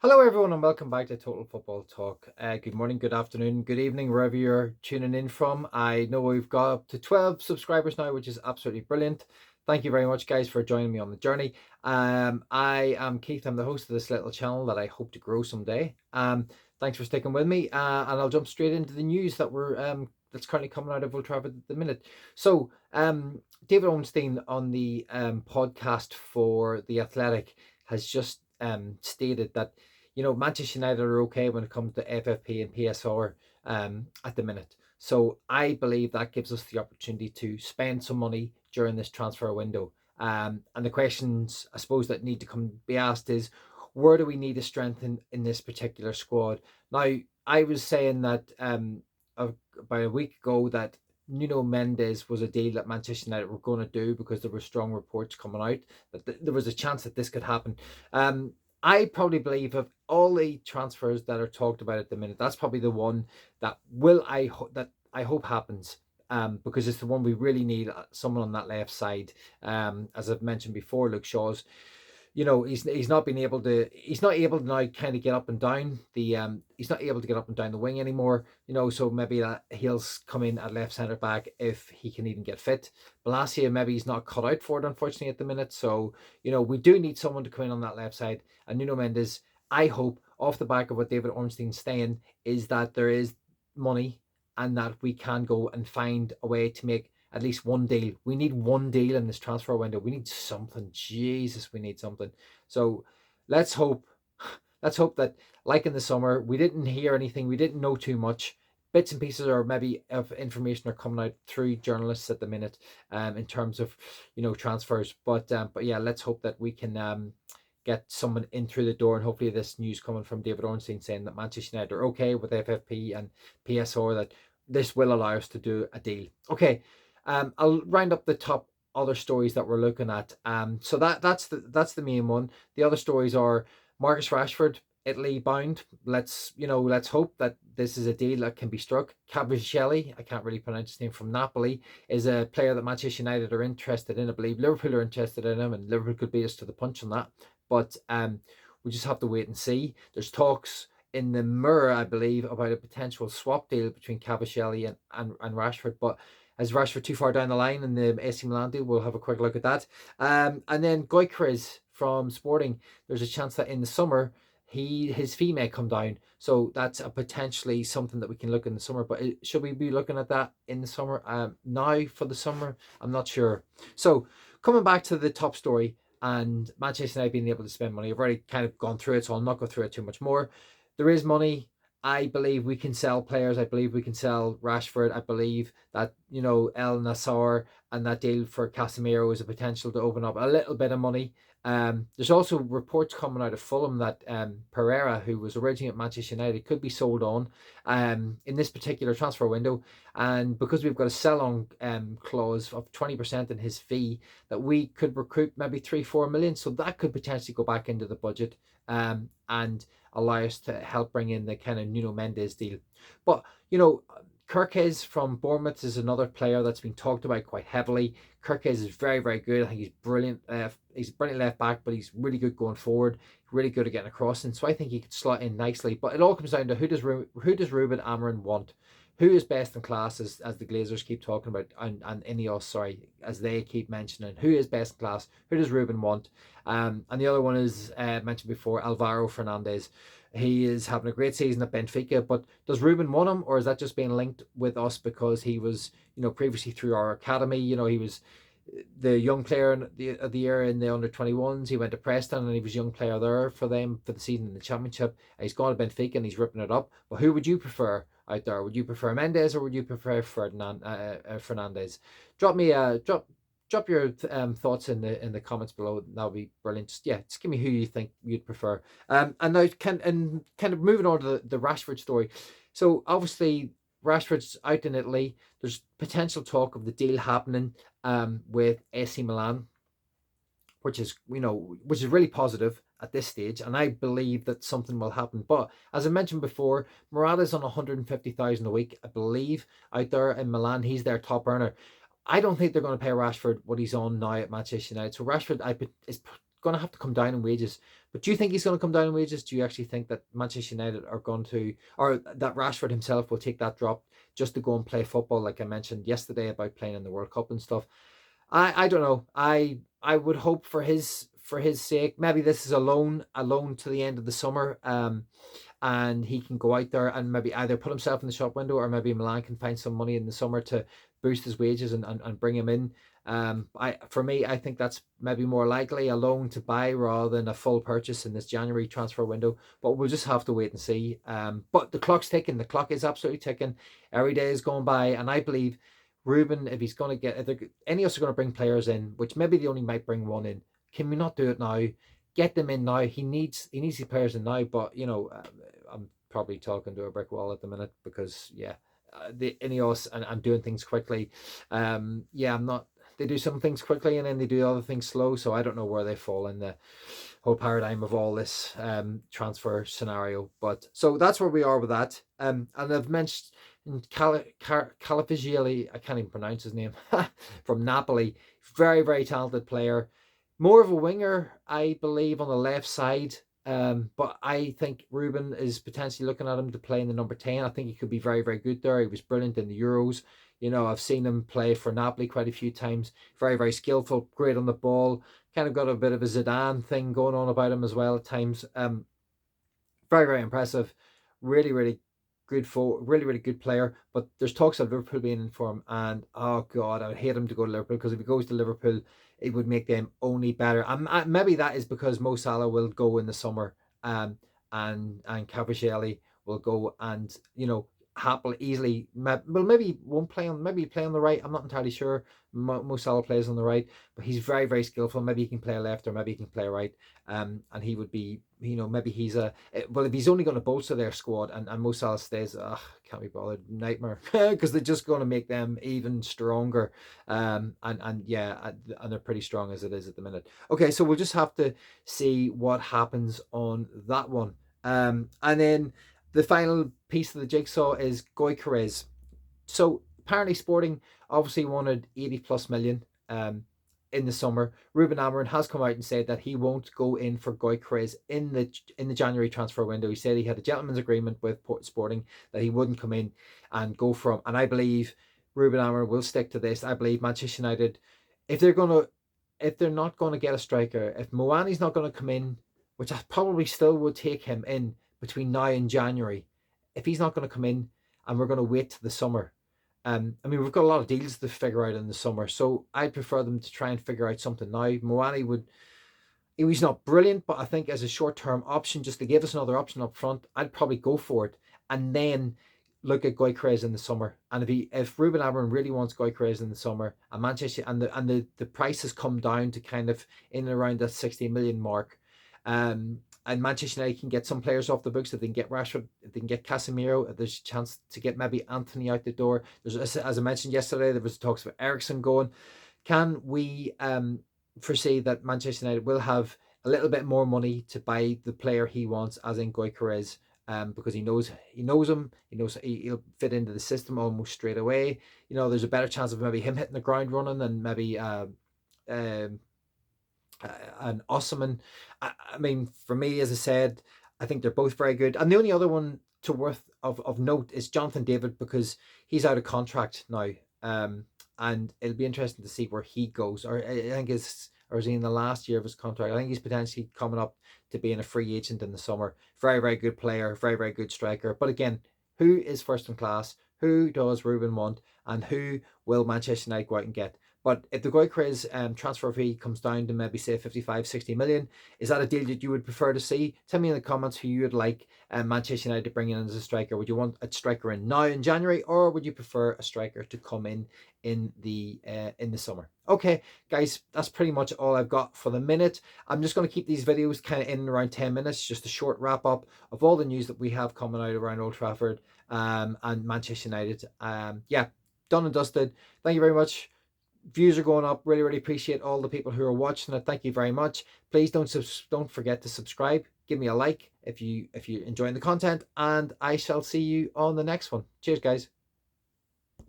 Hello, everyone, and welcome back to Total Football Talk. Good morning, good afternoon, good evening, wherever you're tuning in from. I know we've got up to 12 subscribers now, which is absolutely brilliant. Thank you very much, guys, for joining me on the journey. I am Keith. I'm the host of this little channel that I hope to grow someday. Thanks for sticking with me, and I'll jump straight into the news that's currently coming out of Old Trafford at the minute. So, David Ornstein on the podcast for The Athletic has just stated that Manchester United are okay when it comes to FFP and PSR at the minute. So I believe that gives us the opportunity to spend some money during this transfer window. And the questions, I suppose, that need to be asked is, where do we need to strengthen in this particular squad? Now, I was saying that about a week ago that Nuno Mendes was a deal that Manchester United were going to do because there were strong reports coming out that there was a chance that this could happen. I probably believe of all the transfers that are talked about at the minute, that's probably the one that I hope happens. Because it's the one we really need, someone on that left side. As I've mentioned before, Luke Shaw's, he's not able to now kind of get up and down he's not able to get up and down the wing anymore, so maybe that he'll come in at left centre back if he can even get fit. Balasia, maybe he's not cut out for it, unfortunately, at the minute. So, we do need someone to come in on that left side. And Nuno Mendes, I hope, off the back of what David Ornstein's saying, is that there is money and that we can go and find a way to make at least one deal. We need one deal in this transfer window. We need something. Jesus, we need something. So let's hope that, like in the summer, we didn't hear anything. We didn't know too much. Bits and pieces or maybe of information are coming out through journalists at the minute, in terms of, transfers. But yeah, let's hope that we can get someone in through the door, and hopefully this news coming from David Ornstein saying that Manchester United are okay with FFP and PSR, that this will allow us to do a deal. Okay. I'll round up the top other stories that we're looking at. So that's the main one. The other stories are Marcus Rashford, Italy bound. Let's hope that this is a deal that can be struck. Kvaratskhelia, I can't really pronounce his name, from Napoli, is a player that Manchester United are interested in. I believe Liverpool are interested in him, and Liverpool could beat us to the punch on that. But we just have to wait and see. There's talks in the Mirror, I believe, about a potential swap deal between Kvaratskhelia and Rashford, but is Rashford too far down the line in the AC Milan deal? We'll have a quick look at that. And then Gyorkeres from Sporting, there's a chance that in the summer his fee may come down. So that's a potentially something that we can look in the summer. But should we be looking at that in the summer? Now for the summer? I'm not sure. So coming back to the top story and Manchester United being able to spend money, I've already kind of gone through it, so I'll not go through it too much more. There is money. I believe we can sell players. I believe we can sell Rashford. I believe that, El Nassr and that deal for Casemiro is a potential to open up a little bit of money. There's also reports coming out of Fulham that Pereira, who was originally at Manchester United, could be sold on in this particular transfer window. And because we've got a sell-on clause of 20% in his fee, that we could recruit maybe 3-4 million. So that could potentially go back into the budget and allow us to help bring in the kind of Nuno Mendes deal. But, Gyorkeres from Bournemouth is another player that's been talked about quite heavily. Gyorkeres is very, very good. I think he's brilliant. He's brilliant left back, but he's really good going forward. Really good at getting across, and so I think he could slot in nicely. But it all comes down to who does Ruben Amorim want? Who is best in class, as the Glazers keep talking about, and Ineos, sorry, as they keep mentioning. Who is best in class? Who does Ruben want? And the other one is mentioned before, Alvaro Fernandez. He is having a great season at Benfica, but does Ruben want him, or is that just being linked with us because he was, previously through our academy? He was the young player of the year in the under-21s. He went to Preston and he was young player there for them for the season in the Championship. He's gone to Benfica and he's ripping it up. But who would you prefer out there? Would you prefer Mendes or would you prefer Fernandez? Drop your thoughts in the comments below. That would be brilliant. Just give me who you think you'd prefer. And now kind of moving on to the Rashford story. So obviously Rashford's out in Italy. There's potential talk of the deal happening with AC Milan, which is really positive at this stage, and I believe that something will happen. But as I mentioned before, Morata's on 150,000 a week, I believe, out there in Milan. He's their top earner. I don't think they're going to pay Rashford what he's on now at Manchester United. So Rashford is going to have to come down in wages But do you think he's going to come down in wages? Do you actually think that Manchester United are going to, or that Rashford himself will take that drop just to go and play football, like I mentioned yesterday about playing in the World Cup and stuff? I don't know. I would hope for his sake. Maybe this is a loan to the end of the summer. And he can go out there and maybe either put himself in the shop window, or maybe Milan can find some money in the summer to boost his wages and bring him in. For me, I think that's maybe more likely a loan to buy rather than a full purchase in this January transfer window. But we'll just have to wait and see. But the clock's ticking. The clock is absolutely ticking. Every day is going by, and I believe Ruben, if he's going to get, if Ineos are going to bring players in, which maybe they only might bring one in, can we not do it now? Get them in now. He needs these players in now. But I'm probably talking to a brick wall at the minute because the Ineos and doing things quickly. I'm not. They do some things quickly and then they do other things slow. So I don't know where they fall in the whole paradigm of all this transfer scenario. But so that's where we are with that. And I've mentioned Kvaratskhelia, I can't even pronounce his name, from Napoli. Very, very talented player. More of a winger, I believe, on the left side. But I think Ruben is potentially looking at him to play in the number 10. I think he could be very, very good there. He was brilliant in the Euros. I've seen him play for Napoli quite a few times. Very, very skillful, great on the ball. Kind of got a bit of a Zidane thing going on about him as well at times. Very, very impressive. Really, really good really, really good player. But there's talks of Liverpool being in for him. And, oh, God, I would hate him to go to Liverpool, because if he goes to Liverpool, it would make them only better. Maybe that is because Mo Salah will go in the summer, and Kvaratskhelia will go, and happily, easily, maybe won't play on, maybe play on the right. I'm not entirely sure. Mo Salah plays on the right, but he's very, very skillful. Maybe he can play left, or maybe he can play right. And he would be, maybe he's if he's only going to bolster their squad, and Mo Salah stays, can't be bothered, nightmare, because they're just going to make them even stronger. And they're pretty strong as it is at the minute. Okay, so we'll just have to see what happens on that one. And then the final piece of the jigsaw is Gyorkeres. So apparently Sporting obviously wanted 80 plus million in the summer. Ruben Amorim has come out and said that he won't go in for Gyorkeres in the January transfer window. He said he had a gentleman's agreement with Sporting that he wouldn't come in and go from. And I believe Ruben Amorim will stick to this. I believe Manchester United, if they're not going to get a striker, if Moani's not going to come in, which I probably still would take him in between now and January, if he's not going to come in and we're going to wait till the summer, we've got a lot of deals to figure out in the summer, so I'd prefer them to try and figure out something now. Moani he's not brilliant, but I think as a short-term option, just to give us another option up front, I'd probably go for it, and then look at Gyorkeres in the summer. And if Ruben Amorim really wants Gyorkeres in the summer, and Manchester and the price has come down to kind of in and around that 60 million mark, and Manchester United can get some players off the books. If they can get Rashford, if they can get Casemiro, if there's a chance to get maybe Anthony out the door. There's, as I mentioned yesterday, there was talks about Eriksen going. Can we foresee that Manchester United will have a little bit more money to buy the player he wants, as in Gyorkeres, because he knows him. He knows he'll fit into the system almost straight away. There's a better chance of maybe him hitting the ground running than maybe and Osman. For me, as I said, I think they're both very good. And the only other one to worth of note is Jonathan David, because he's out of contract now. And it'll be interesting to see where he goes. Or I think is he in the last year of his contract? I think he's potentially coming up to being a free agent in the summer. Very, very good player, very, very good striker. But again, who is first in class? Who does Ruben want? And who will Manchester United go out and get? But if the Gyorkeres transfer fee comes down to maybe say 55, 60 million, is that a deal that you would prefer to see? Tell me in the comments who you would like Manchester United to bring in as a striker. Would you want a striker in now in January, or would you prefer a striker to come in the summer? Okay, guys, that's pretty much all I've got for the minute. I'm just going to keep these videos kind of in and around 10 minutes, just a short wrap up of all the news that we have coming out around Old Trafford and Manchester United. Done and dusted. Thank you very much. Views are going up. Really, really appreciate all the people who are watching it. Thank you very much. Please don't forget to subscribe. Give me a like if you're enjoying the content, and I shall see you on the next one. Cheers, guys.